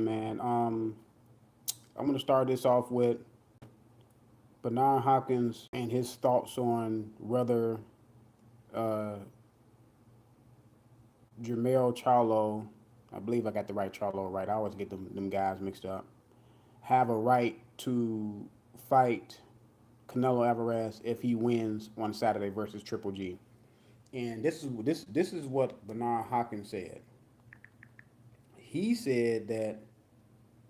Man. I'm gonna start this off with Bernard Hopkins and his thoughts on whether uh, Jermall Charlo, I believe I got the right Charlo right. I always get them guys mixed up. Have a right to fight Canelo Alvarez if he wins on Saturday versus Triple G. And this is what Bernard Hopkins said. He said that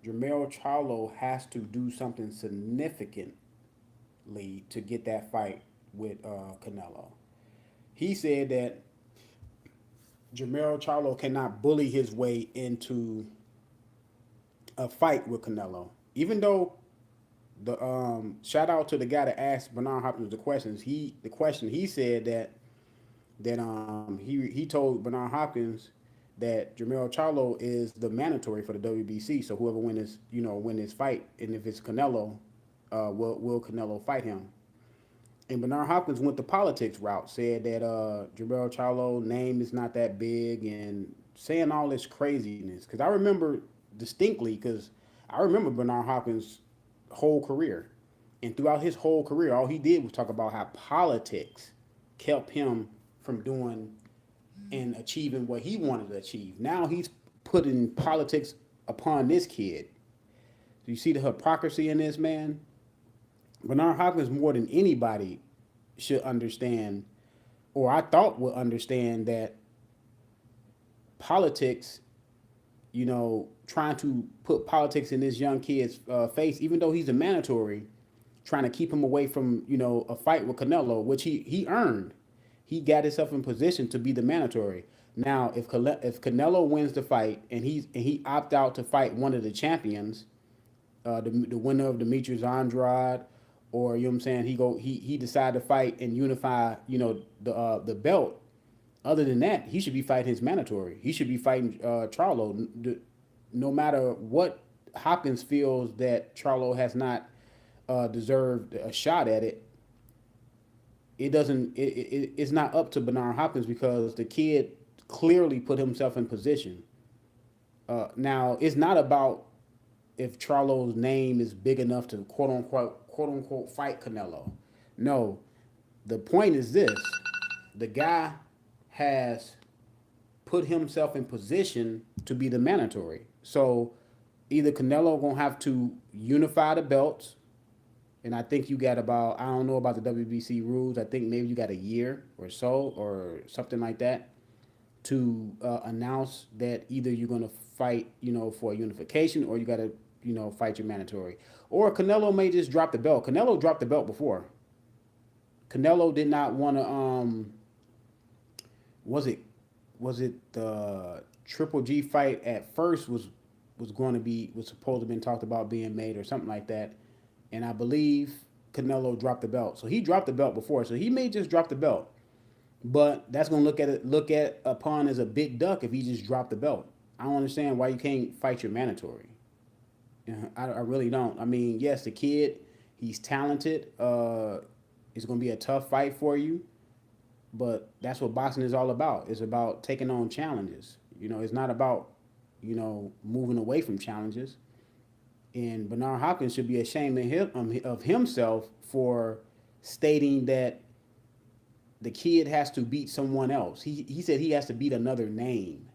Jermall Charlo has to do something significantly to get that fight with Canelo. He said that Jermall Charlo cannot bully his way into a fight with Canelo. Even though the shout out to the guy that asked Bernard Hopkins the question he said that he told Bernard Hopkins that Jermall Charlo is the mandatory for the WBC. So whoever win this fight, and if it's Canelo, will Canelo fight him? And Bernard Hopkins went the politics route, said that Jermall Charlo name is not that big, and saying all this craziness. Because I remember distinctly, because I remember Bernard Hopkins' whole career, and throughout his whole career, all he did was talk about how politics kept him from doing and achieving what he wanted to achieve. Now he's putting politics upon this kid. Do you see the hypocrisy in this, man? Bernard Hopkins, more than anybody, should understand, or I thought would understand, that politics, trying to put politics in this young kid's face, even though he's a mandatory, trying to keep him away from, a fight with Canelo, which he earned. He got himself in position to be the mandatory. Now, if Canelo wins the fight and he opt out to fight one of the champions, the winner of Demetrius Andrade, or you know what I'm saying, he decide to fight and unify, the belt. Other than that, he should be fighting his mandatory. He should be fighting Charlo. No matter what Hopkins feels that Charlo has not deserved a shot at it, it doesn't. It's not up to Bernard Hopkins, because the kid clearly put himself in position. Now, it's not about if Charlo's name is big enough to quote unquote fight Canelo. No, the point is this: the guy has put himself in position to be the mandatory. So either Canelo gonna have to unify the belts, and I think you got about, I don't know about the WBC rules. I think maybe you got a year or so or something like that to announce that either you're gonna fight, for a unification, or you gotta, fight your mandatory. Or Canelo may just drop the belt. Canelo dropped the belt before. Canelo did not want to. Was it the Triple G fight at first was supposed to have been talked about being made or something like that, and I believe Canelo dropped the belt. So he dropped the belt before. So he may just drop the belt, but that's gonna look at upon as a big duck if he just dropped the belt. I don't understand why you can't fight your mandatory. I really don't. I mean, yes, the kid, he's talented. It's gonna be a tough fight for you, but that's what boxing is all about. It's about taking on challenges. It's not about moving away from challenges. And Bernard Hopkins should be ashamed of himself for stating that the kid has to beat someone else. He said he has to beat another name,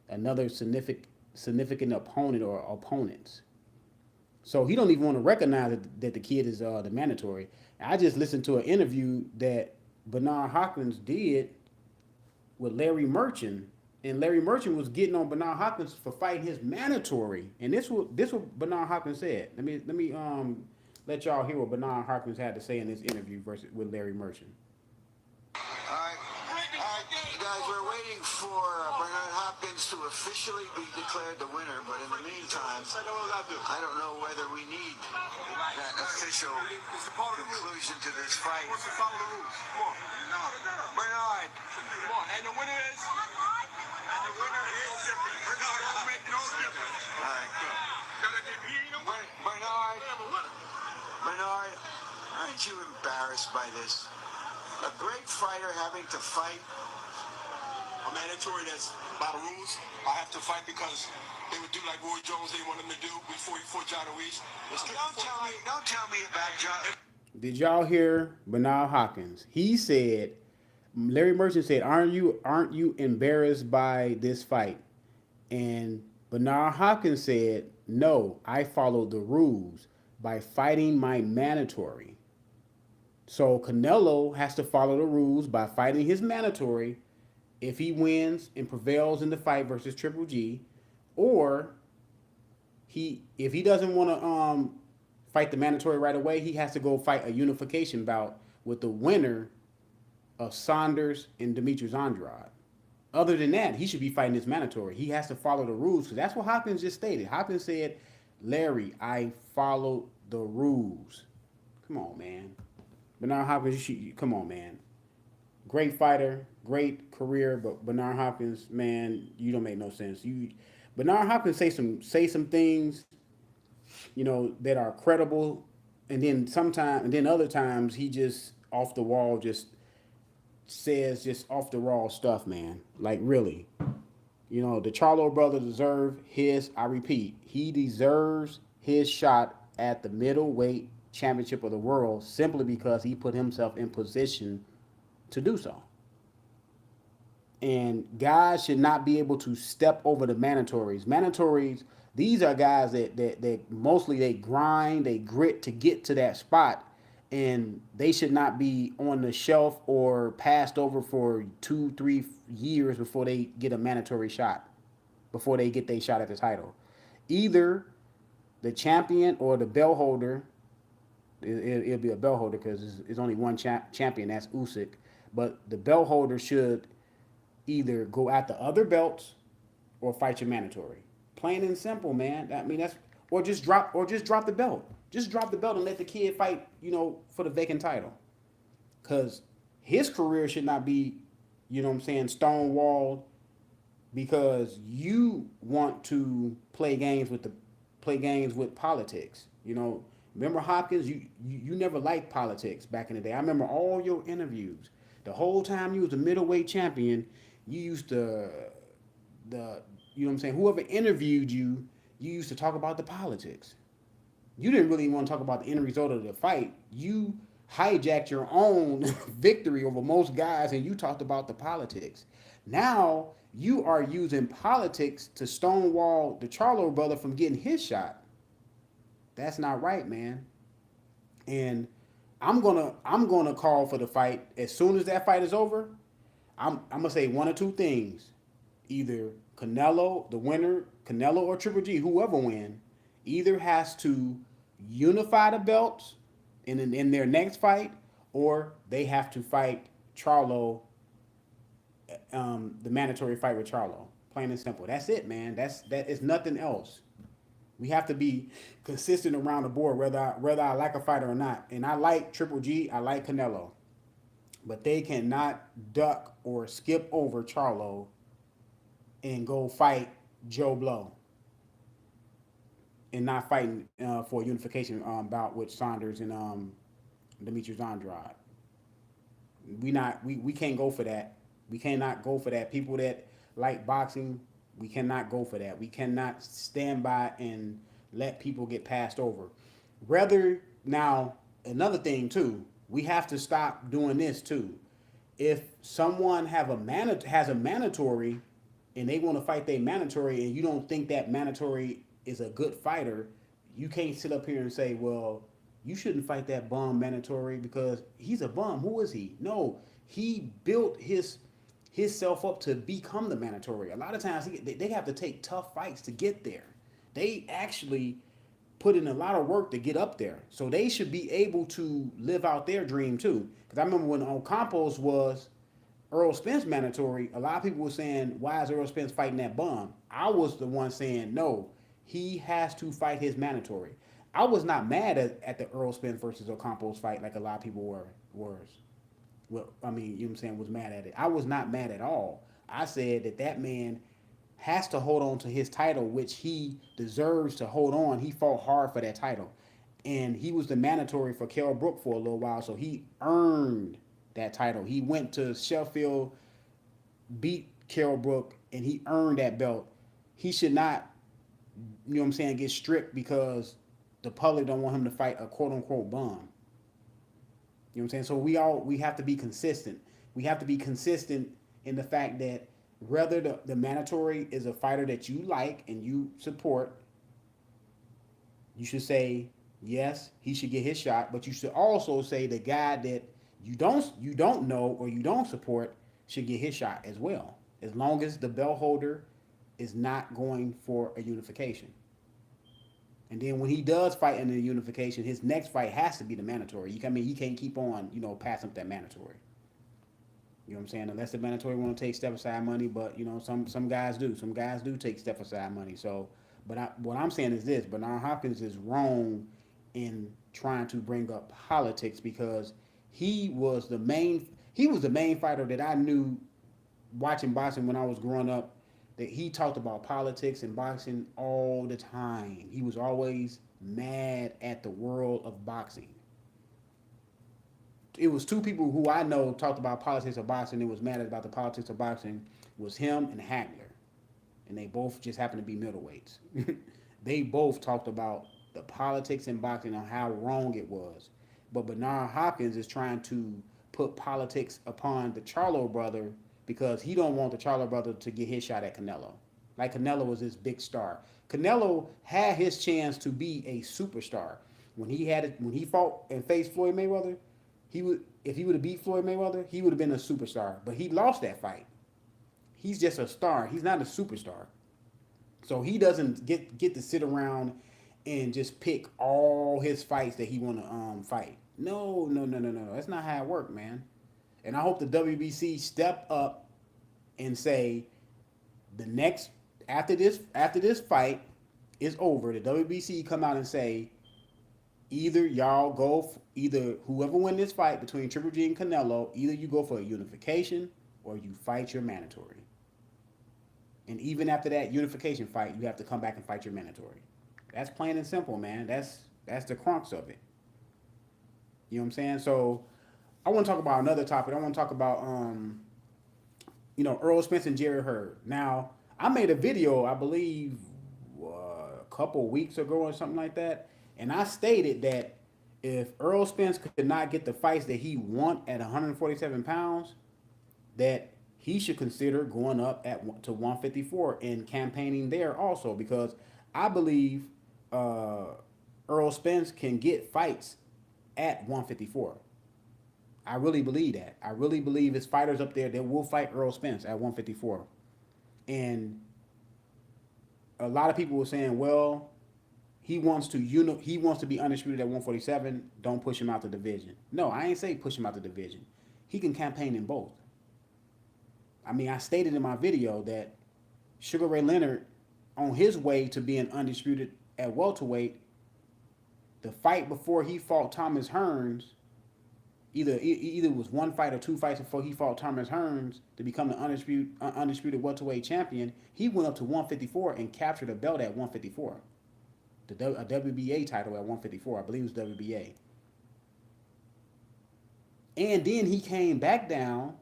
another significant opponent or opponents. So he don't even want to recognize that the kid is the mandatory. I just listened to an interview that Bernard Hopkins did with Larry Merchant, and Larry Merchant was getting on Bernard Hopkins for fighting his mandatory. And this what Bernard Hopkins said. Let me let y'all hear what Bernard Hopkins had to say in this interview versus with Larry Merchant. Guys, we're waiting for Bernard Hopkins to officially be declared the winner, but in the meantime, I don't know whether we need that official conclusion to this fight. Bernard. And the winner is? And the winner is Bernard. Don't make no difference. All right. Bernard, aren't you embarrassed by this? A great fighter having to fight a mandatory that's by the rules. I have to fight because They would do like Roy Jones. They want him to do before John Ruiz. Don't tell me about John. Did y'all hear Bernard Hopkins? He said, Larry Merchant said, "Aren't you embarrassed by this fight?" And Bernard Hopkins said, "No, I followed the rules by fighting my mandatory." So Canelo has to follow the rules by fighting his mandatory if he wins and prevails in the fight versus Triple G, or if he doesn't want to fight the mandatory right away, he has to go fight a unification bout with the winner of Saunders and Demetrius Andrade. Other than that, he should be fighting his mandatory. He has to follow the rules because that's what Hopkins just stated. Hopkins said, "Larry, I followed the rules." Come on, man. Bernard Hopkins, come on, man. Great fighter, great career, but Bernard Hopkins, man, you don't make no sense. Bernard Hopkins say some things, that are credible, and then other times he just off the wall just says just off the wall stuff, man. Like really. The Charlo brother deserve his, I repeat, he deserves his shot at the middleweight championship of the world simply because he put himself in position to do so. And guys should not be able to step over the mandatories. Mandatories, these are guys that mostly they grind, they grit to get to that spot, and they should not be on the shelf or passed over for 2-3 years before they get a mandatory shot, before they get their shot at the title. Either the champion or the belt holder, it'll be a belt holder because it's only one champion, that's Usyk, but the belt holder should either go after other belts or fight your mandatory. Plain and simple, man. I mean, or just drop the belt. Just drop the belt and let the kid fight, for the vacant title. Cause his career should not be, stonewalled because you want to play games with politics. Remember Hopkins? You never liked politics back in the day. I remember all your interviews. The whole time you was a middleweight champion, you used to whoever interviewed you, you used to talk about the politics. You didn't really want to talk about the end result of the fight. You hijacked your own victory over most guys and you talked about the politics. Now you are using politics to stonewall the Charlo brother from getting his shot. That's not right, man. And I'm gonna call for the fight as soon as that fight is over. I'm gonna say one or two things. Either Canelo, the winner, Canelo or Triple G, whoever win, either has to unify the belts in their next fight, or they have to fight Charlo, the mandatory fight with Charlo. Plain and simple. That's it, man. That is nothing else. We have to be consistent around the board, whether I like a fighter or not. And I like Triple G, I like Canelo, but they cannot duck or skip over Charlo and go fight Joe Blow and not fighting for a unification bout with Saunders and Demetrius Andrade. We can't go for that. We cannot go for that. People that like boxing, we cannot go for that. We cannot stand by and let people get passed over. Now, another thing too, we have to stop doing this too. If someone has a mandatory and they want to fight their mandatory and you don't think that mandatory is a good fighter, you can't sit up here and say, well, you shouldn't fight that bum mandatory because he's a bum. Who is he? No, he built his self up to become the mandatory. A lot of times they have to take tough fights to get there. They actually put in a lot of work to get up there. So they should be able to live out their dream too. Because I remember when Ocampos was Errol Spence mandatory, a lot of people were saying, why is Errol Spence fighting that bum? I was the one saying, no, he has to fight his mandatory. I was not mad at the Errol Spence versus Ocampos fight like a lot of people were. Well, I mean, you know what I'm saying, was mad at it. I was not mad at all. I said that man has to hold on to his title, which he deserves to hold on. He fought hard for that title. And he was the mandatory for Kell Brook for a little while, so he earned that title. He went to Sheffield, beat Kell Brook, and he earned that belt. He should not you know what I'm saying, get stripped because the public don't want him to fight a quote unquote bum. You know what I'm saying? So we have to be consistent. We have to be consistent in the fact that whether the mandatory is a fighter that you like and you support, you should say yes, he should get his shot, but you should also say the guy that you don't know or you don't support should get his shot as well, as long as the belt holder is not going for a unification. And then when he does fight in the unification, his next fight has to be the mandatory. I mean, he can't keep on, passing up that mandatory. You know what I'm saying? Unless the mandatory want to take step aside money, but some guys do. Some guys do take step aside money. So, what I'm saying is this: Bernard Hopkins is wrong in trying to bring up politics because he was the main fighter that I knew watching boxing when I was growing up, that he talked about politics and boxing all the time. He was always mad at the world of boxing. It was two people who I know talked about politics of boxing and was mad about the politics of boxing was him and Hagler. And they both just happened to be middleweights. They both talked about the politics in boxing and how wrong it was. But Bernard Hopkins is trying to put politics upon the Charlo brother because he don't want the Charlo brother to get his shot at Canelo. Like Canelo was this big star. Canelo had his chance to be a superstar. When he fought and faced Floyd Mayweather, if he would have beat Floyd Mayweather, he would have been a superstar. But he lost that fight. He's just a star. He's not a superstar. So he doesn't get to sit around and just pick all his fights that he want to fight. No, no, no, no, no. That's not how it works, man. And I hope the WBC step up and say the next after this fight is over, the WBC come out and say either whoever win this fight between Triple G and Canelo, either you go for a unification or you fight your mandatory. And even after that unification fight, you have to come back and fight your mandatory. That's plain and simple, man. That's the crux of it. You know what I'm saying? So I want to talk about another topic. I want to talk about Errol Spence and Jerry Hurd. Now, I made a video, I believe, a couple weeks ago or something like that, and I stated that if Errol Spence could not get the fights that he want at 147 pounds, that he should consider going up to 154 and campaigning there also, because I believe Errol Spence can get fights at 154. I really believe that. I really believe his fighters up there that will fight Errol Spence at 154. And a lot of people were saying, well, he wants to be undisputed at 147. Don't push him out the division. No, I ain't say push him out the division. He can campaign in both. I mean, I stated in my video that Sugar Ray Leonard, on his way to being undisputed at welterweight, the fight before he fought Thomas Hearns, either it was one fight or two fights before he fought Thomas Hearns to become the undisputed welterweight champion, he went up to 154 and captured a belt at 154. A WBA title at 154, I believe it was WBA. And then he came back down,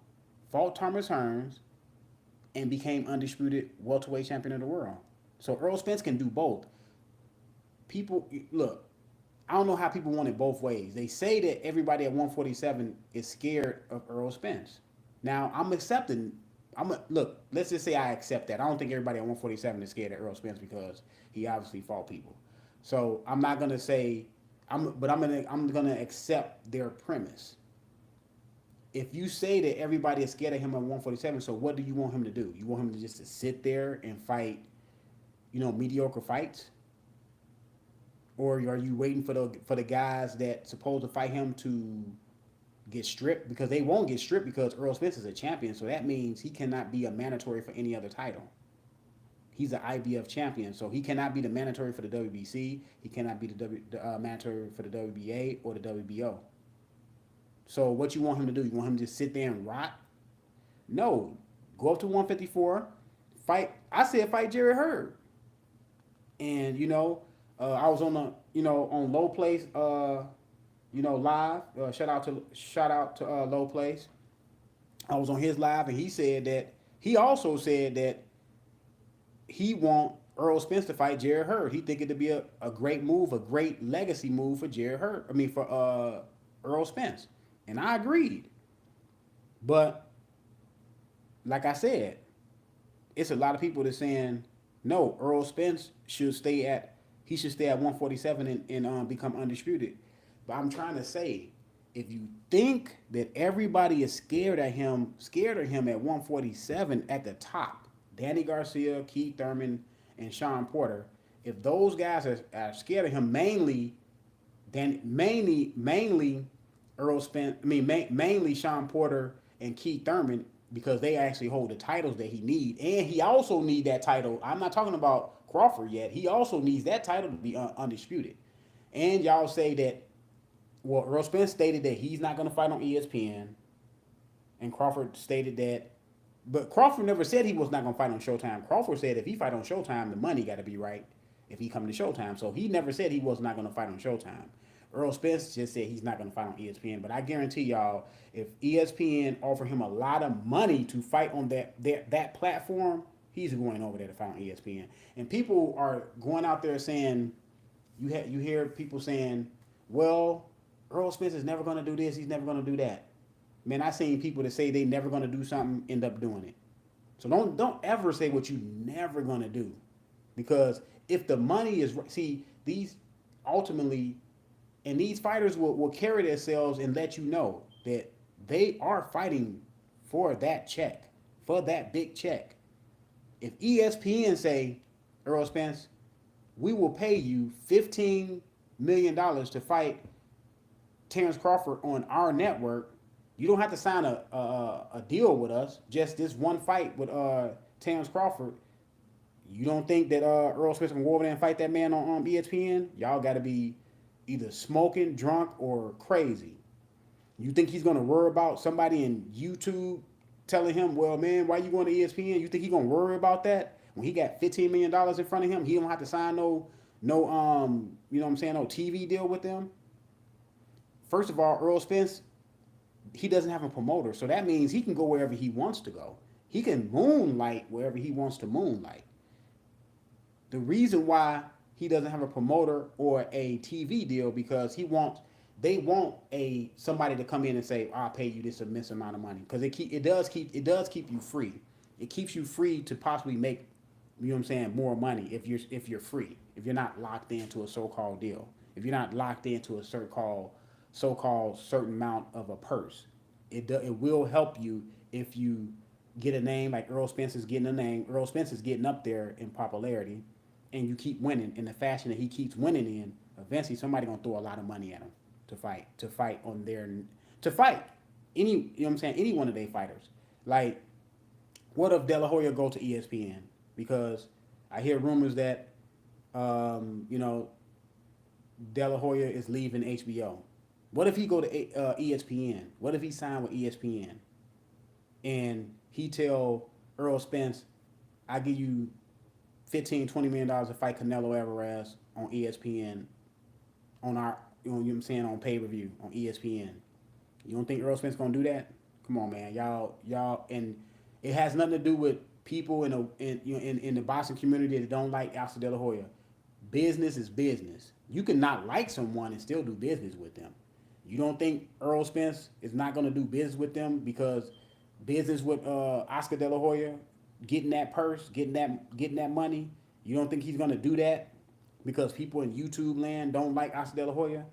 fought Thomas Hearns, and became undisputed welterweight champion of the world. So Errol Spence can do both. People, look, I don't know how people want it both ways. They say that everybody at 147 is scared of Errol Spence. Now, look, let's just say I accept that. I don't think everybody at 147 is scared of Errol Spence because he obviously fought people. So I'm not gonna say, I'm gonna accept their premise. If you say that everybody is scared of him at 147, so what do you want him to do? You want him to just to sit there and fight, mediocre fights? Or are you waiting for the guys that supposed to fight him to get stripped? Because they won't get stripped because Errol Spence is a champion, so that means he cannot be a mandatory for any other title. He's an IBF champion, so he cannot be the mandatory for the WBC. He cannot be the mandatory for the WBA or the WBO. So what you want him to do? You want him to just sit there and rot? No. Go up to 154, fight. I said fight Jerry Hurd. And, I was on on Low Place, live. Shout out to Low Place. I was on his live, and he also said that he want Errol Spence to fight Jared Hurd. He think it'd be a great move, a great legacy move for Jared Hurd. I mean for Errol Spence. And I agreed. But like I said, it's a lot of people that's saying no, Errol Spence should stay at 147 and become undisputed. But I'm trying to say, if you think that everybody is scared of him at 147 at the top, Danny Garcia, Keith Thurman, and Sean Porter, if those guys are scared of him, mainly Earl Spence, mainly Sean Porter and Keith Thurman, because they actually hold the titles that he need, and he also need that title. I'm not talking about Crawford yet. He also needs that title to be undisputed. And y'all say that, well, Earl Spence stated that he's not going to fight on ESPN, and Crawford stated that, but Crawford never said he was not going to fight on Showtime. Crawford said if he fight on Showtime, the money got to be right if he come to Showtime. So he never said he was not going to fight on Showtime. Earl Spence just said he's not going to fight on ESPN. But I guarantee y'all, if ESPN offer him a lot of money to fight on that platform, he's going over there to fight on ESPN. And people are going out there saying, you hear people saying, well, Earl Spence is never going to do this, he's never going to do that. Man, I seen people that say they never going to do something end up doing it. So don't ever say what you never going to do, because if the money is, see, these ultimately, and these fighters will carry themselves and let you know that they are fighting for that check, for that big check. If ESPN say, Earl Spence, we will pay you $15 million to fight Terrence Crawford on our network, you don't have to sign a deal with us, just this one fight with Terrence Crawford. You don't think that Earl Spence can go over there and fight that man on ESPN? Y'all got to be either smoking, drunk, or crazy. You think he's going to worry about somebody in YouTube telling him, well, man, why you going to ESPN? You think he's going to worry about that? When he got $15 million in front of him, he don't have to sign no you know what I'm saying, no TV deal with them? First of all, Earl Spence, he doesn't have a promoter, so that means he can go wherever he wants to go. He can moonlight wherever he wants to moonlight. The reason why he doesn't have a promoter or a TV deal, because they want somebody to come in and say, I'll pay you this immense amount of money, because it does keep you free. It keeps you free to possibly make, you know what I'm saying, more money if you're free, if you're not locked into a so-called deal, if you're not locked into a so-called certain amount of a purse. It will help you if you get a name like Earl Spence is getting a name. Earl Spence is getting up there in popularity, and you keep winning in the fashion that he keeps winning in. Eventually, somebody gonna throw a lot of money at him to fight any, you know what I'm saying, any one of their fighters. Like, what if De La Hoya go to ESPN? Because I hear rumors that De La Hoya is leaving HBO. What if he go to ESPN? What if he signed with ESPN and he tell Earl Spence, I give you $15, $20 million to fight Canelo Alvarez on ESPN on our, you know what I'm saying, on pay-per-view on ESPN. You don't think Earl Spence gonna do that? Come on, man, y'all, and it has nothing to do with people in the boxing community that don't like Oscar De La Hoya. Business is business. You can not like someone and still do business with them. You don't think Earl Spence is not going to do business with them because business with Oscar De La Hoya, getting that purse, getting that money? You don't think he's going to do that because people in YouTube land don't like Oscar De La Hoya?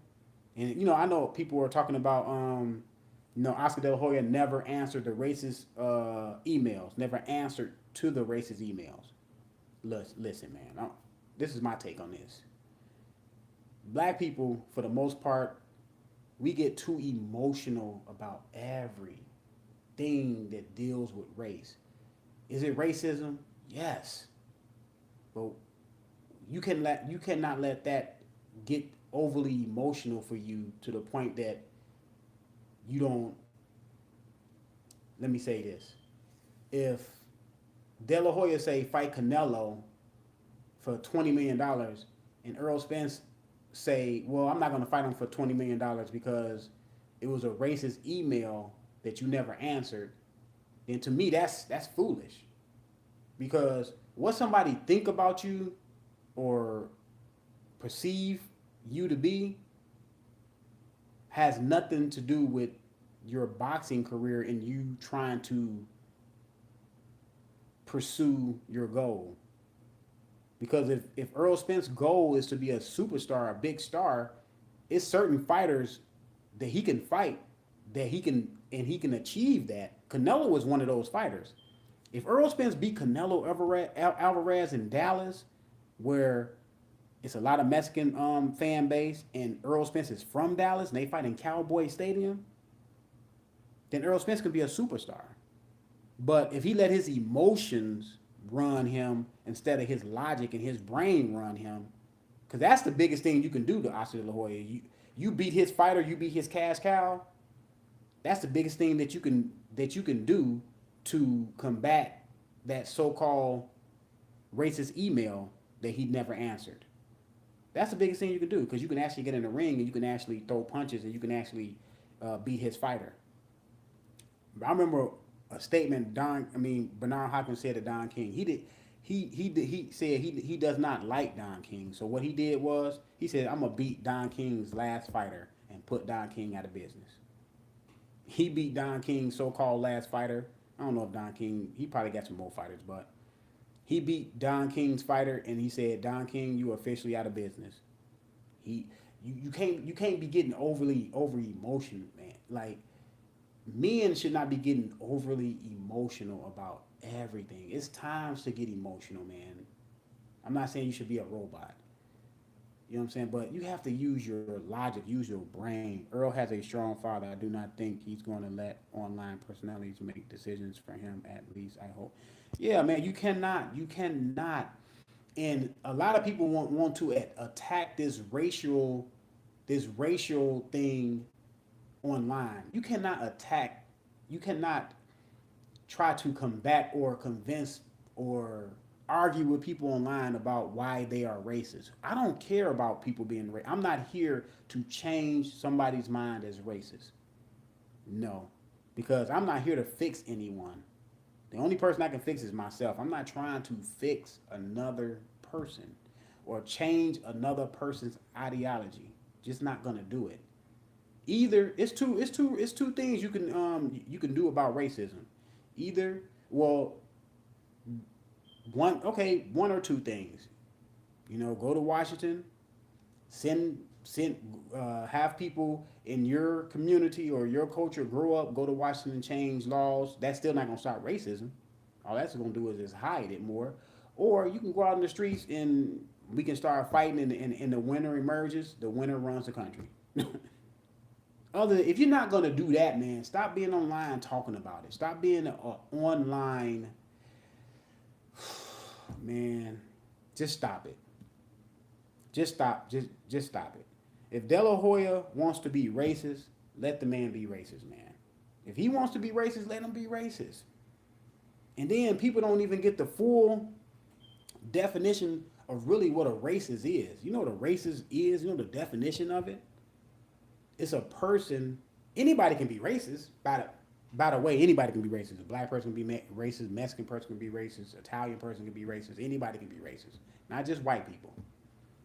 And I know people are talking about Oscar De La Hoya never answered the racist emails, never answered to the racist emails. Listen, man, this is my take on this. Black people, for the most part, we get too emotional about everything that deals with race. Is it racism? Yes. But you cannot let that get overly emotional for you to the point that you don't. Let me say this. If De La Hoya say fight Canelo for $20 million and Earl Spence say, well, I'm not going to fight him for $20 million because it was a racist email that you never answered, then to me that's foolish. Because what somebody think about you or perceive you to be has nothing to do with your boxing career and you trying to pursue your goal. Because if Errol Spence's goal is to be a superstar, a big star, it's certain fighters that he can fight that he can achieve that. Canelo was one of those fighters. If Errol Spence beat Canelo Alvarez in Dallas, where it's a lot of Mexican fan base, and Errol Spence is from Dallas, and they fight in Cowboy Stadium, then Errol Spence could be a superstar. But if he let his emotions run him instead of his logic and his brain run him, because that's the biggest thing you can do to Oscar De La Hoya. You beat his fighter, you beat his cash cow. That's the biggest thing that you can do to combat that so-called racist email that he never answered. That's the biggest thing you can do because you can actually get in the ring and you can actually throw punches and you can actually beat his fighter. I remember a statement Bernard Hopkins said to Don King. He said he does not like Don King. So what he did was he said, I'm gonna beat Don King's last fighter and put Don King out of business. He beat Don King's so-called last fighter. I don't know if Don King, he probably got some more fighters, but he beat Don King's fighter and he said, Don King, you are officially out of business. You can't be getting over emotional, man. Like, men should not be getting overly emotional about everything. It's times to get emotional, man. I'm not saying you should be a robot. You know what I'm saying? But you have to use your logic, use your brain. Earl has a strong father. I do not think he's going to let online personalities make decisions for him, at least I hope. Yeah, man, you cannot. And a lot of people want to attack this racial thing online. You cannot try to combat or convince or argue with people online about why they are racist. I don't care about people being racist. I'm not here to change somebody's mind as racist. No, because I'm not here to fix anyone. The only person I can fix is myself. I'm not trying to fix another person or change another person's ideology. Just not gonna do it. Either it's two things you can do about racism. Either one or two things. Go to Washington, send have people in your community or your culture grow up, go to Washington and change laws. That's still not gonna stop racism. All that's gonna do is just hide it more. Or you can go out in the streets and we can start fighting and the winner emerges. The winner runs the country. If you're not gonna do that, man, stop being online talking about it. Stop being online. Man, just stop it. Just stop it. If De La Hoya wants to be racist, let the man be racist, man. If he wants to be racist, let him be racist. And then people don't even get the full definition of really what a racist is. You know what a racist is? You know the definition of it? It's a person. Anybody can be racist. By the way, anybody can be racist. A black person can be racist. Mexican person can be racist. Italian person can be racist. Anybody can be racist. Not just white people.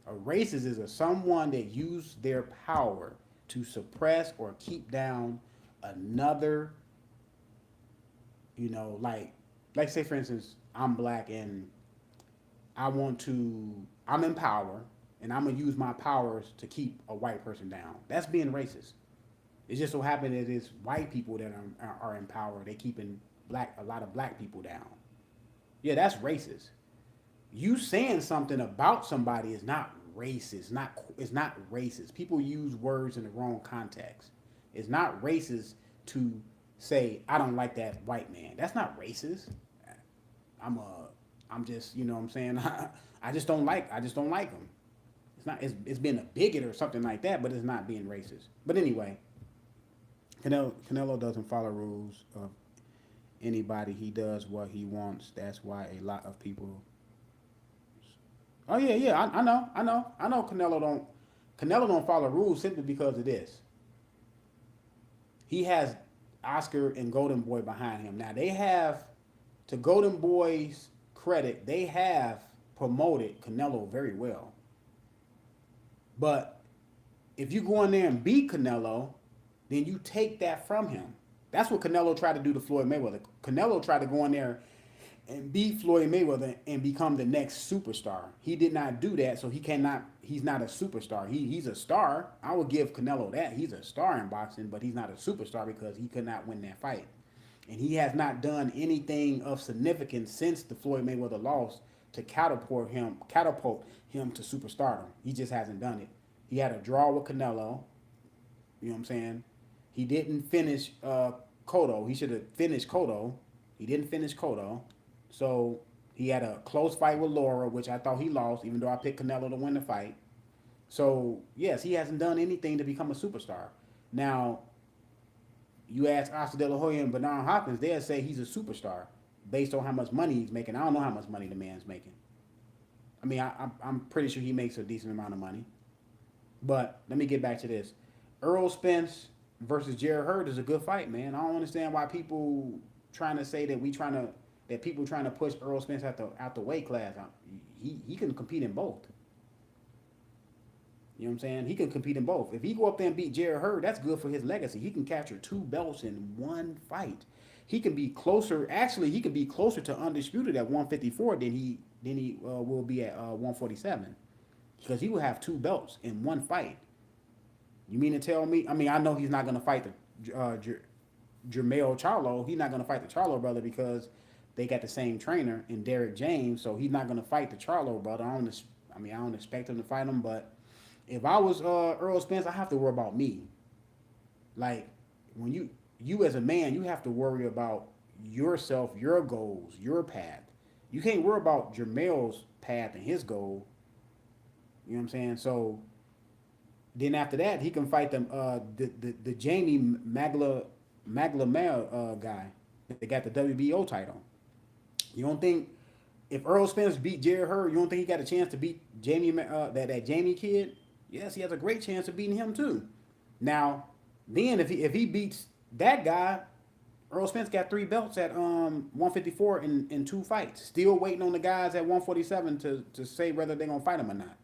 A racist is someone that used their power to suppress or keep down another, like say for instance, I'm black and I'm in power and I'm gonna use my powers to keep a white person down. That's being racist. It just so happened that it's white people that are in power. They keeping a lot of black people down. Yeah, that's racist. You saying something about somebody is not racist. It's not racist. People use words in the wrong context. It's not racist to say I don't like that white man. That's not racist. I'm just, you know what I'm saying? I just don't like him. It's being a bigot or something like that, but it's not being racist. But anyway, Canelo doesn't follow rules of anybody. He does what he wants. That's why a lot of people. Oh yeah, I know. Canelo don't follow rules simply because of this. He has Oscar and Golden Boy behind him. Now they have, to Golden Boy's credit, they have promoted Canelo very well. But if you go in there and beat Canelo, then you take that from him. That's what Canelo tried to do to Floyd Mayweather. Canelo tried to go in there and beat Floyd Mayweather and become the next superstar. He did not do that, so he's not a superstar. He's a star. I would give Canelo that. He's a star in boxing, but he's not a superstar because he could not win that fight. And he has not done anything of significance since the Floyd Mayweather loss to catapult him to superstardom. He just hasn't done it. He had a draw with Canelo. You know what I'm saying? He didn't finish Cotto. He should have finished Cotto. He didn't finish Cotto. So he had a close fight with Laura, which I thought he lost, even though I picked Canelo to win the fight. So, yes, he hasn't done anything to become a superstar. Now, you ask Oscar De La Hoya and Bernard Hopkins, they'll say he's a superstar based on how much money he's making. I don't know how much money the man's making. I mean, I'm pretty sure he makes a decent amount of money. But let me get back to this. Errol Spence versus Jared Hurd is a good fight, man. I don't understand why people trying to say that people trying to push Errol Spence out the weight class. He can compete in both. You know what I'm saying? He can compete in both. If he go up there and beat Jared Hurd, that's good for his legacy. He can capture 2 belts in one fight. He can be closer. Actually, he can be closer to undisputed at 154 than he will be at 147, because he will have 2 belts in one fight. You mean to tell me? I mean, I know he's not going to fight the Jermall Charlo. He's not going to fight the Charlo brother because they got the same trainer in Derek James. So he's not going to fight the Charlo brother. I don't expect him to fight him, but if I was Errol Spence, I have to worry about me. Like, when you as a man, you have to worry about yourself, your goals, your path. You can't worry about Jermall's path and his goal. You know what I'm saying? So then after that, he can fight the Jamie Maglamel guy that got the WBO title. You don't think if Errol Spence beat Jared Hurd, you don't think he got a chance to beat Jamie that Jamie kid? Yes, he has a great chance of beating him too. Now, then if he beats that guy, Errol Spence got 3 belts at 154 in 2 fights. Still waiting on the guys at 147 to say whether they're gonna fight him or not.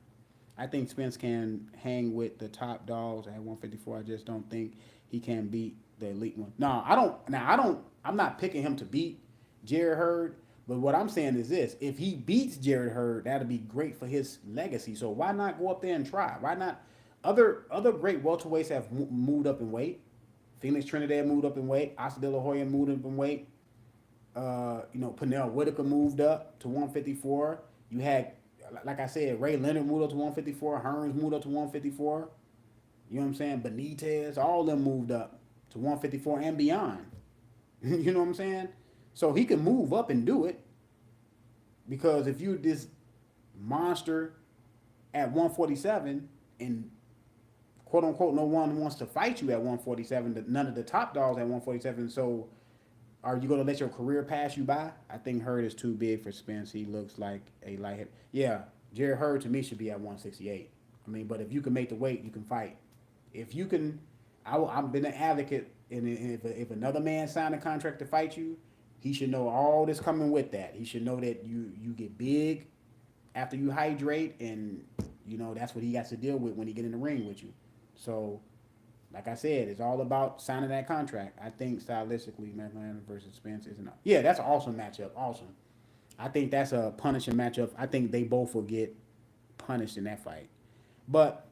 I think Spence can hang with the top dogs at 154. I just don't think he can beat the elite one. No, I don't. I'm not picking him to beat Jared Hurd. But what I'm saying is this: if he beats Jared Hurd, that'll be great for his legacy. So why not go up there and try? Why not? Other great welterweights have moved up in weight. Felix Trinidad moved up in weight. Oscar De La Hoya moved up in weight. Pernell Whitaker moved up to 154. You had, like I said, Ray Leonard moved up to 154. Hearns moved up to 154. You know what I'm saying? Benitez, all of them moved up to 154 and beyond. You know what I'm saying? So he can move up and do it, because if you're this monster at 147 and quote unquote no one wants to fight you at 147, none of the top dogs at 147, so are you going to let your career pass you by? I think Hurd is too big for Spence. He looks like a light heavy. Yeah, Jared Hurd to me should be at 168. I mean, but if you can make the weight, you can fight. If you can, I've been an advocate, and if another man signed a contract to fight you, he should know all this coming with that. He should know that you get big after you hydrate, and that's what he has to deal with when he get in the ring with you. So, like I said, it's all about signing that contract. I think stylistically, McMahon versus Spence is enough. Yeah, that's an awesome matchup. Awesome. I think that's a punishing matchup. I think they both will get punished in that fight. But,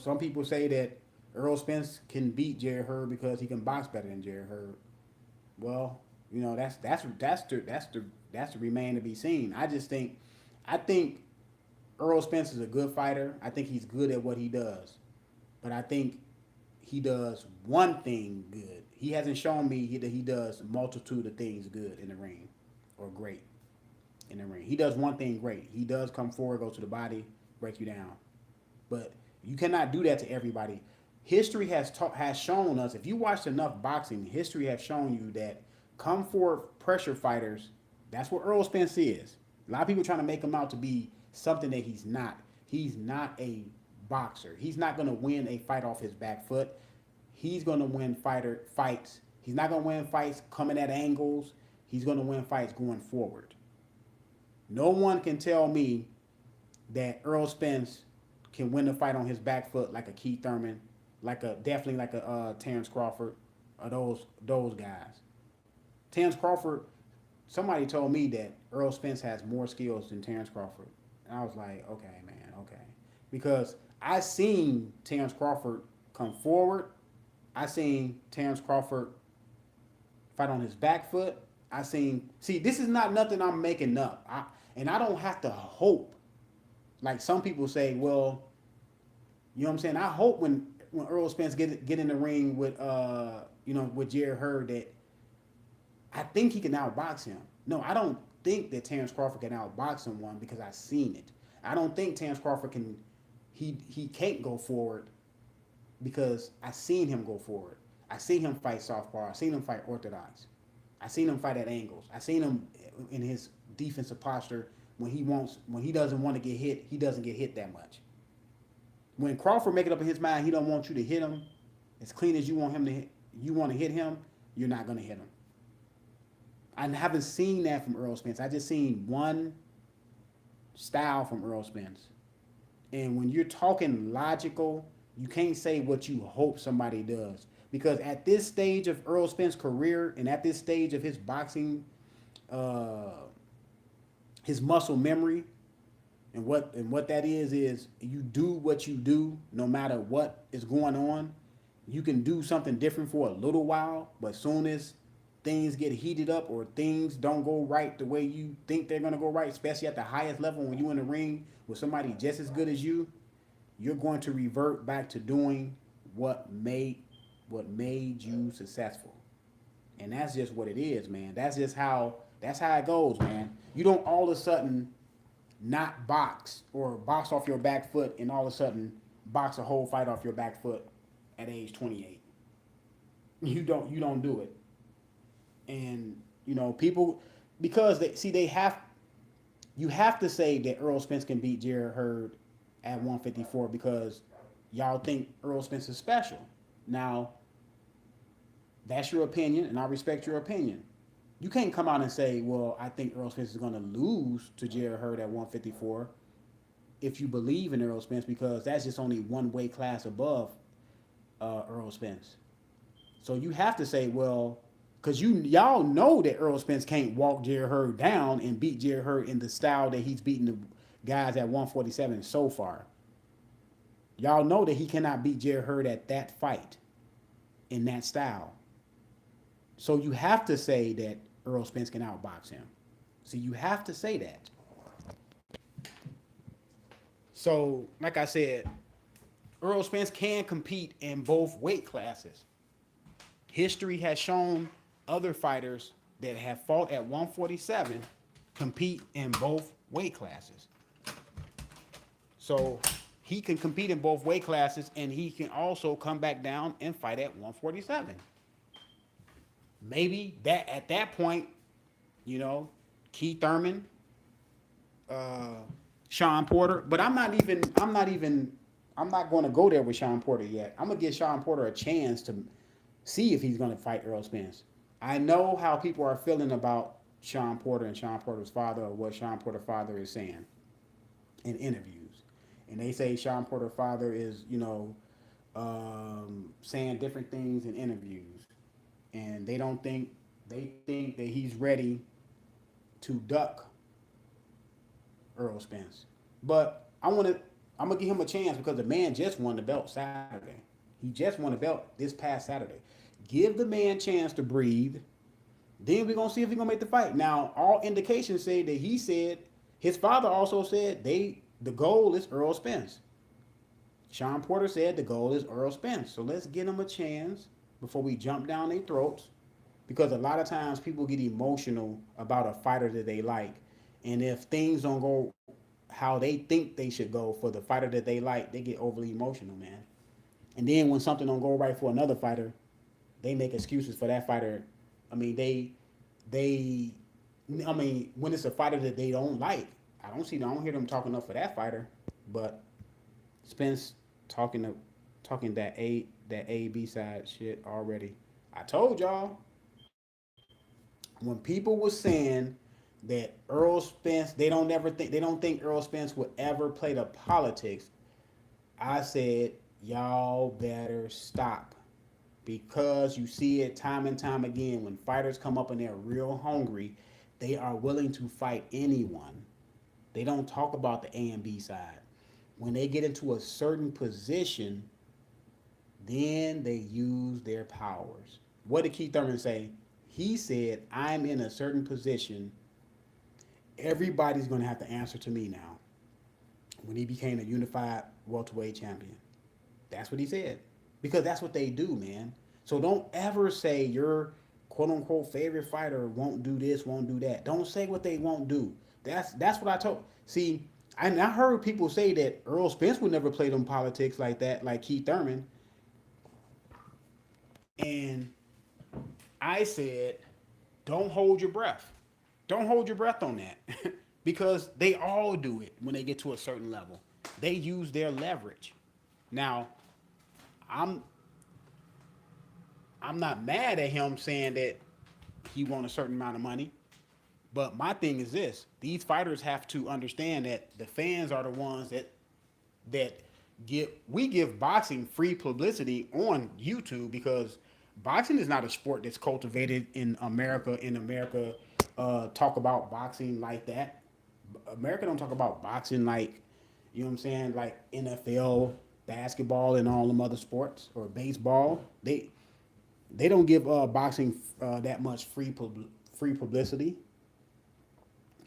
some people say that Errol Spence can beat Jared Hurd because he can box better than Jared Hurd. Well, that's to remain to be seen. I think Errol Spence is a good fighter. I think he's good at what he does, but I think he does one thing good. He hasn't shown me that he does a multitude of things good in the ring, or great in the ring. He does one thing great. He does come forward, go to the body, break you down, but you cannot do that to everybody. History has shown us. If you watched enough boxing, history has shown you that come forward pressure fighters, that's what Errol Spence is. A lot of people trying to make him out to be something that he's not. He's not a boxer. He's not going to win a fight off his back foot. He's going to win fights. He's not going to win fights coming at angles. He's going to win fights going forward. No one can tell me that Errol Spence can win the fight on his back foot like a Keith Thurman, like a definitely like a Terrence Crawford, or those guys. Terrence Crawford, somebody told me that Errol Spence has more skills than Terrence Crawford, and I was like, okay, man, okay, because I seen Terrence Crawford come forward. I seen Terrence Crawford fight on his back foot. I seen, see, this is not nothing I'm making up. And I don't have to hope like some people say, well, you know what I'm saying? I hope when Errol Spence get in the ring with with Jerry Hurd that I think he can outbox him. No, I don't think that Terrence Crawford can outbox someone because I've seen it. I don't think Terrence Crawford can he can't go forward because I seen him go forward. I seen him fight southpaw. I seen him fight orthodox. I seen him fight at angles. I seen him in his defensive posture when he doesn't want to get hit, he doesn't get hit that much. When Crawford make it up in his mind, he don't want you to hit him as clean as you want him to hit. You want to hit him, you're not gonna hit him. I haven't seen that from Errol Spence. I just seen one style from Errol Spence. And when you're talking logical, you can't say what you hope somebody does. Because at this stage of Errol Spence's career and at this stage of his boxing, his muscle memory, and what that is you do what you do no matter what is going on. You can do something different for a little while, but soon as things get heated up or things don't go right the way you think they're gonna go right, especially at the highest level when you're in the ring with somebody just as good as you, you're going to revert back to doing what made you successful. And that's just what it is, man. That's how it goes, man. You don't all of a sudden not box or box off your back foot and all of a sudden box a whole fight off your back foot at age 28. You don't do it. And people, because you have to say that Errol Spence can beat Jerry Hurd at 154 because y'all think Errol Spence is special. Now, that's your opinion, and I respect your opinion. You can't come out and say, well, I think Errol Spence is going to lose to Jerry Hurd at 154 if you believe in Errol Spence, because that's just only one weight class above Errol Spence. So you have to say, well, because y'all know that Errol Spence can't walk Jerry Hurd down and beat Jerry Hurd in the style that he's beating the guys at 147 so far. Y'all know that he cannot beat Jerry Hurd at that fight in that style. So you have to say that Errol Spence can outbox him. So you have to say that. So, like I said, Errol Spence can compete in both weight classes. History has shown other fighters that have fought at 147 compete in both weight classes. So he can compete in both weight classes, and he can also come back down and fight at 147. Maybe that at that point, Keith Thurman, Sean Porter, but I'm not going to go there with Sean Porter yet. I'm going to give Sean Porter a chance to see if he's going to fight Errol Spence. I know how people are feeling about Sean Porter and Sean Porter's father, or what Sean Porter's father is saying in interviews. And they say Sean Porter's father is, saying different things in interviews. And they think that he's ready to duck Errol Spence. But I'm gonna give him a chance because the man just won the belt Saturday. He just won the belt this past Saturday. Give the man a chance to breathe. Then we're gonna see if he's gonna make the fight. Now, all indications say that he said his father also said the goal is Errol Spence. Sean Porter said the goal is Errol Spence. So let's give him a chance before we jump down their throats, because a lot of times people get emotional about a fighter that they like, and if things don't go how they think they should go for the fighter that they like, they get overly emotional, man. And then when something don't go right for another fighter, they make excuses for that fighter. I mean, when it's a fighter that they don't like, I don't hear them talking up for that fighter. But Spence talking that A/B side shit already. I told y'all, when people were saying that Earl Spence, they don't think Earl Spence would ever play the politics. I said, y'all better stop. Because you see it time and time again when fighters come up and they're real hungry, they are willing to fight anyone. They don't talk about the A and B side. When they get into a certain position, then they use their powers. What did Keith Thurman say? He said, I'm in a certain position. Everybody's going to have to answer to me now. When he became a unified welterweight champion. That's what he said. Because that's what they do, man. So don't ever say your quote unquote favorite fighter won't do this, won't do that. Don't say what they won't do. That's what I told. See, I heard people say that Earl Spence would never play them politics like that, like Keith Thurman. And I said, don't hold your breath. Don't hold your breath on that. Because they all do it when they get to a certain level. They use their leverage. Now, I'm I'm not mad at him saying that he won a certain amount of money. But my thing is this: these fighters have to understand that the fans are the ones that give boxing free publicity on YouTube because boxing is not a sport that's cultivated in America. In America, talk about boxing like that. America don't talk about boxing like, you know what I'm saying, like NFL, basketball, and all them other sports or baseball. They don't give boxing that much free publicity,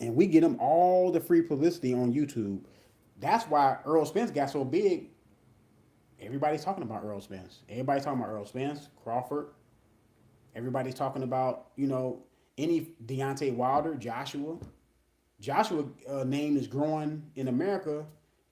and we get them all the free publicity on YouTube. That's why Earl Spence got so big. Everybody's talking about Earl Spence. Everybody's talking about Earl Spence, Crawford. Everybody's talking about, any Deontay Wilder, Joshua. Joshua name is growing in America.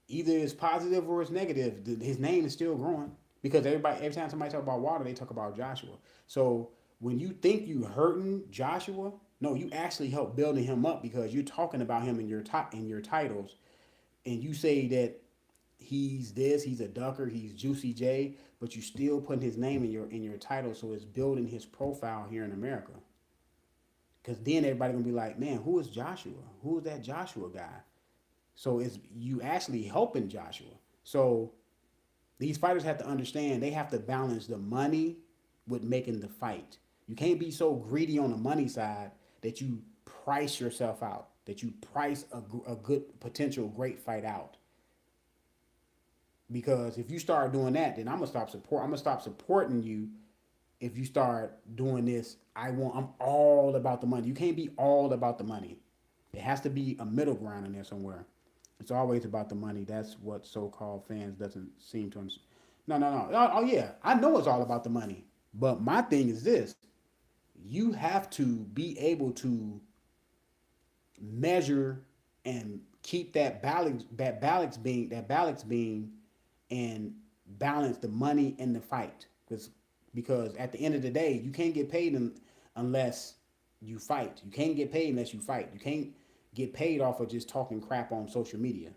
Either it's positive or it's negative. His name is still growing because every time somebody talk about Wilder, they talk about Joshua. So when you think you hurting Joshua, no, you actually help building him up because you're talking about him in your titles, and you say that he's this, he's a ducker, he's Juicy J, but you still putting his name in your title, so it's building his profile here in America. Because then everybody gonna be like, man, who is Joshua? Who is that Joshua guy? So it's you actually helping Joshua. So these fighters have to understand they have to balance the money with making the fight. You can't be so greedy on the money side that you price yourself out, that you price a good potential great fight out. Because if you start doing that, then I'm gonna stop supporting you. If you start doing this, I'm all about the money. You can't be all about the money. It has to be a middle ground in there somewhere. It's always about the money. That's what so-called fans doesn't seem to understand. No, no, no. Oh yeah, I know it's all about the money. But my thing is this: you have to be able to measure and keep that balance being and balance the money and the fight because at the end of the day you can't get paid unless you fight. You can't get paid unless you fight. You can't get paid off of just talking crap on social media.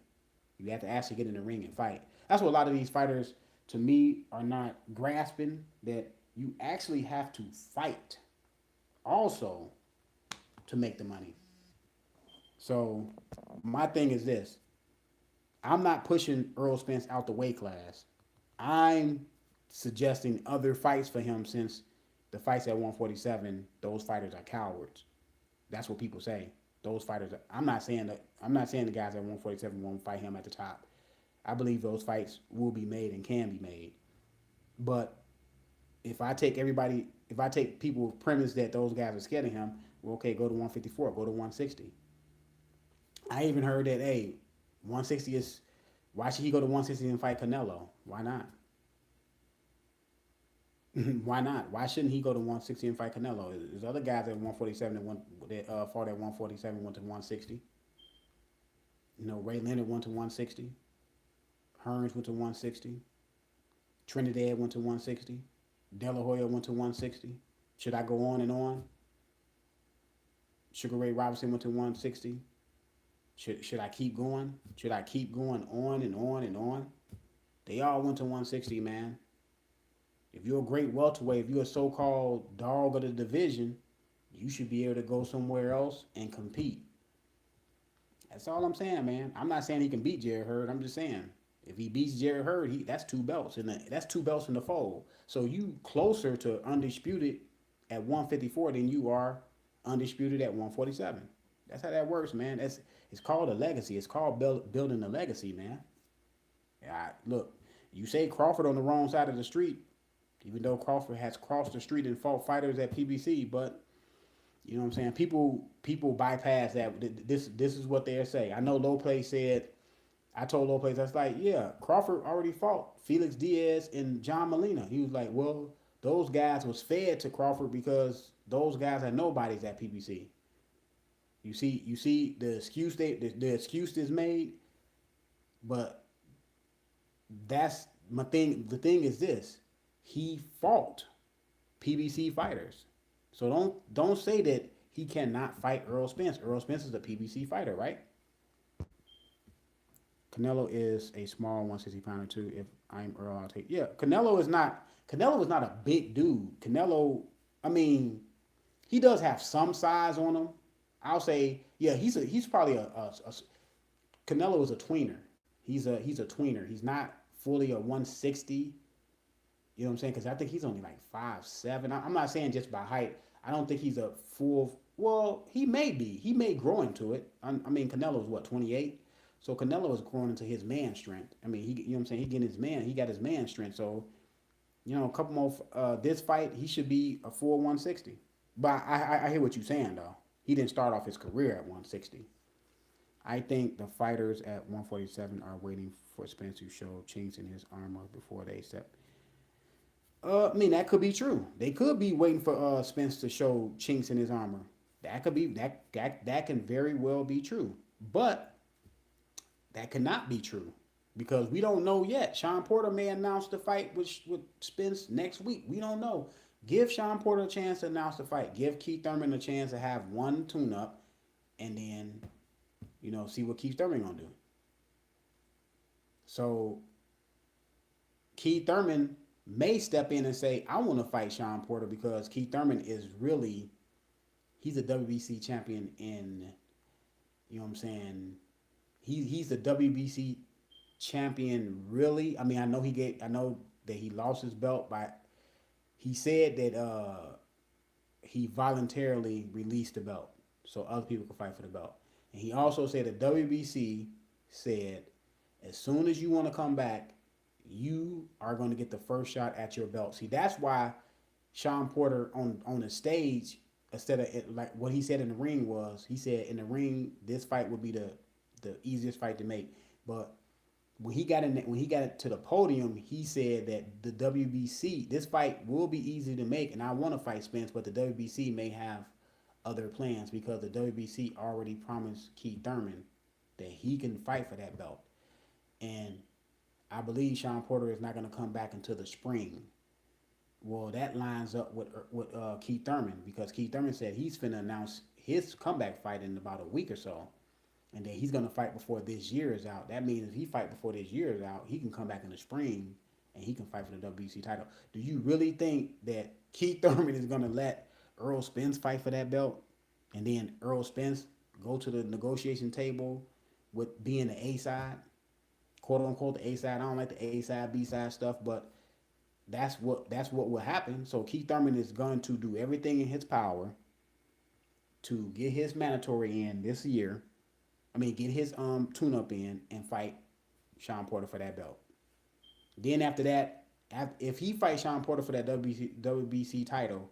You have to actually get in the ring and fight. That's what a lot of these fighters to me are not grasping, that you actually have to fight also to make the money. So my thing is this: I'm not pushing Earl Spence out the weight class. I'm suggesting other fights for him since the fights at 147, those fighters are cowards. That's what people say. Those fighters are, I'm not saying the guys at 147 won't fight him at the top. I believe those fights will be made and can be made. But if I take people's premise that those guys are scared of him, well, okay, go to 154, go to 160. I even heard that, hey, 160 is, why should he go to 160 and fight Canelo? Why not? Why not? Why shouldn't he go to 160 and fight Canelo? There's other guys at 147 that fought at 147 went to 160. Ray Leonard went to 160. Hearns went to 160. Trinidad went to 160. De La Hoya went to 160. Should I go on and on? Sugar Ray Robinson went to 160. Should I keep going? Should I keep going on and on and on? They all went to 160, man. If you're a great welterweight, if you're a so-called dog of the division, you should be able to go somewhere else and compete. That's all I'm saying, man. I'm not saying he can beat Jared Hurd. I'm just saying if he beats Jared Hurd, that's two belts that's two belts in the fold. So you closer to undisputed at 154 than you are undisputed at 147. That's how that works, man. It's called a legacy. It's called building a legacy, man. Look, you say Crawford on the wrong side of the street, even though Crawford has crossed the street and fought fighters at PBC, but you know what I'm saying? People bypass that. This is what they're saying. I know Lopez said. I told Lopez, I was like, yeah, Crawford already fought Felix Diaz and John Molina. He was like, well, those guys was fed to Crawford because those guys are nobodies at PBC. You see the excuse the excuse is made, but that's my thing. The thing is this: he fought PBC fighters. So don't say that he cannot fight Errol Spence. Errol Spence is a PBC fighter, right? Canelo is a small 160 pounder too. If I'm Earl, I'll take. Yeah, Canelo is not. Canelo is not a big dude. Canelo, I mean, he does have some size on him. I'll say, yeah, he's probably a Canelo is a tweener. He's a tweener. He's not fully a 160. You know what I'm saying? Because I think he's only like 5'7". I'm not saying just by height. I don't think he's a full. Well, he may be. He may grow into it. I mean, Canelo's what 28. So Canelo is growing into his man strength. I mean, you know what I'm saying? He getting his man. He got his man strength. So, a couple more. This fight, he should be a full 160. But I hear what you're saying though. He didn't start off his career at 160. I think the fighters at 147 are waiting for Spence to show chinks in his armor before they step. I mean, that could be true. They could be waiting for Spence to show chinks in his armor. That could be that can very well be true. But that cannot be true because we don't know yet. Sean Porter may announce the fight with Spence next week. We don't know. Give Sean Porter a chance to announce the fight. Give Keith Thurman a chance to have one tune-up, and then, see what Keith Thurman gonna do. So Keith Thurman may step in and say, I want to fight Sean Porter because Keith Thurman is really, he's a WBC champion in, you know what I'm saying? He's the WBC champion really. I mean, I know that he lost his belt he said that he voluntarily released the belt so other people could fight for the belt. And he also said that WBC said, as soon as you want to come back, you are going to get the first shot at your belt. See, that's why Sean Porter on the stage, instead of like what he said in the ring was, he said in the ring, this fight would be the easiest fight to make. But when he got to the podium, he said that the WBC, this fight will be easy to make, and I want to fight Spence, but the WBC may have other plans because the WBC already promised Keith Thurman that he can fight for that belt. And I believe Sean Porter is not going to come back until the spring. Well, that lines up with Keith Thurman because Keith Thurman said he's finna announce his comeback fight in about a week or so. And then he's going to fight before this year is out. That means if he fight before this year is out, he can come back in the spring and he can fight for the WBC title. Do you really think that Keith Thurman is going to let Errol Spence fight for that belt? And then Errol Spence go to the negotiation table with being the A side? Quote unquote the A side. I don't like the A side, B side stuff, but that's what will happen. So Keith Thurman is going to do everything in his power to get his mandatory in this year. Get his tune-up in and fight Sean Porter for that belt. Then after that, if he fights Sean Porter for that WBC title,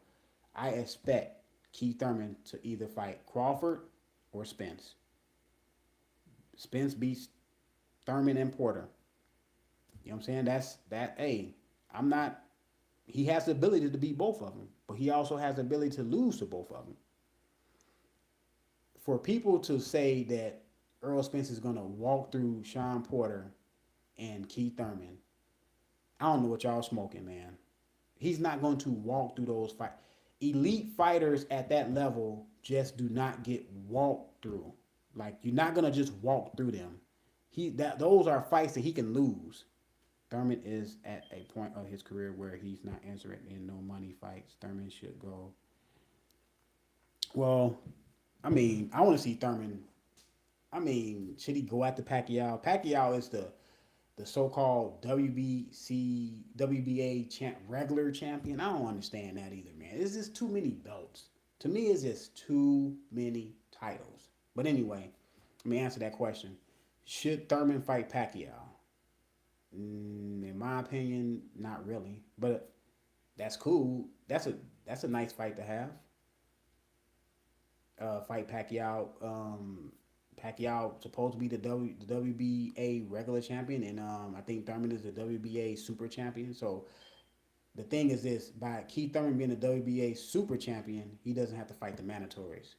I expect Keith Thurman to either fight Crawford or Spence. Spence beats Thurman and Porter. You know what I'm saying? He has the ability to beat both of them, but he also has the ability to lose to both of them. For people to say that Errol Spence is going to walk through Sean Porter and Keith Thurman, I don't know what y'all smoking, man. He's not going to walk through those fights. Elite fighters at that level just do not get walked through. Like, you're not going to just walk through them. Those are fights that he can lose. Thurman is at a point of his career where he's not interested in no money fights. Thurman should go. Well, I want to see Thurman. I mean, should he go after Pacquiao? Pacquiao is the so-called WBA regular champion. I don't understand that either, man. It's just too many belts. To me, it's just too many titles. But anyway, let me answer that question. Should Thurman fight Pacquiao? In my opinion, not really. But that's cool. That's a nice fight to have. Fight Pacquiao. Pacquiao supposed to be the WBA regular champion, and I think Thurman is the WBA super champion. So the thing is this: by Keith Thurman being the WBA super champion, he doesn't have to fight the mandatories.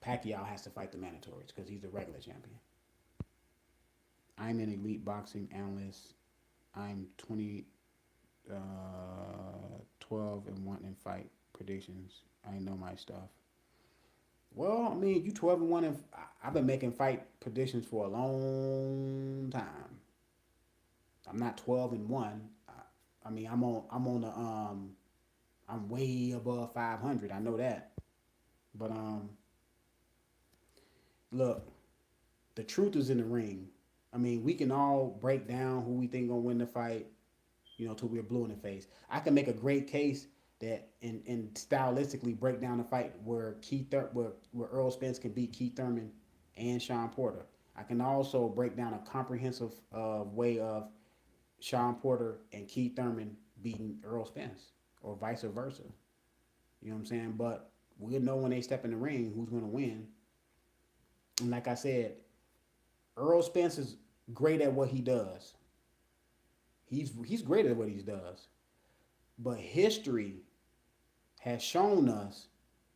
Pacquiao has to fight the mandatories because he's the regular champion. I'm an elite boxing analyst. I'm 20, 12 and 1 in fight predictions. I know my stuff. Well, I mean, you 12 and 1 and I've been making fight predictions for a long time. I'm not 12 and 1. I mean, I'm on the I'm way above 500. I know that. But look, the truth is in the ring. I mean, we can all break down who we think gonna win the fight, till we're blue in the face. I can make a great case that and stylistically break down the fight where where Earl Spence can beat Keith Thurman and Sean Porter. I can also break down a comprehensive way of Sean Porter and Keith Thurman beating Earl Spence or vice versa. You know what I'm saying? But we'll know when they step in the ring who's going to win. And like I said, Earl Spence is great at what he does. He's great at what he does. But history has shown us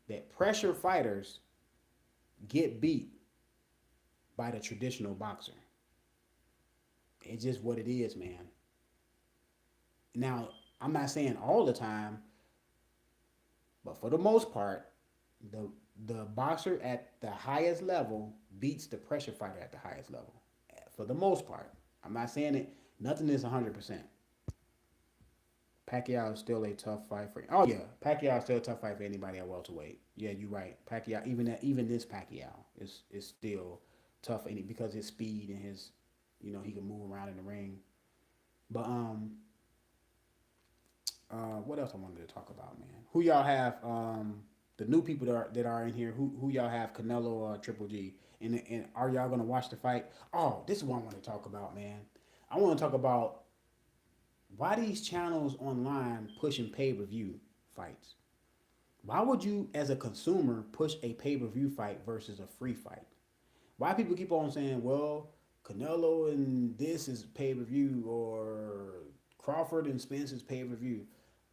that pressure fighters get beat by the traditional boxer. It's just what it is, man. Now, I'm not saying all the time, but for the most part, the the boxer at the highest level beats the pressure fighter at the highest level. For the most part. I'm not saying it. Nothing is 100%. Pacquiao is still a tough fight for. Oh yeah, Pacquiao is still a tough fight for anybody at welterweight. Yeah, you're right. Pacquiao, even this Pacquiao is still tough any because his speed and his, he can move around in the ring. But what else I wanted to talk about, man? Who y'all have? The new people that are in here. Who y'all have? Canelo or Triple G? And are y'all gonna watch the fight? Oh, this is what I want to talk about, man. I want to talk about why these channels online pushing pay per view fights. Why would you, as a consumer, push a pay per view fight versus a free fight? Why people keep on saying, well, Canelo and this is pay per view or Crawford and Spence is pay per view?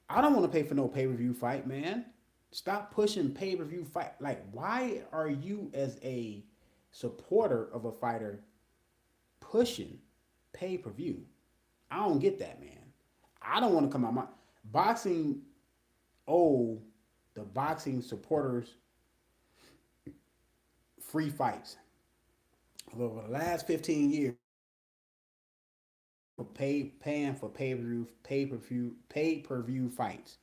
I don't want to pay for no pay per view fight, man. Stop pushing pay per view fight. Like, why are you, as a supporter of a fighter, pushing pay per view? I don't get that, man. I don't want to come out my boxing. Oh, the boxing supporters free fights over the last 15 years. Paying for pay per view fights.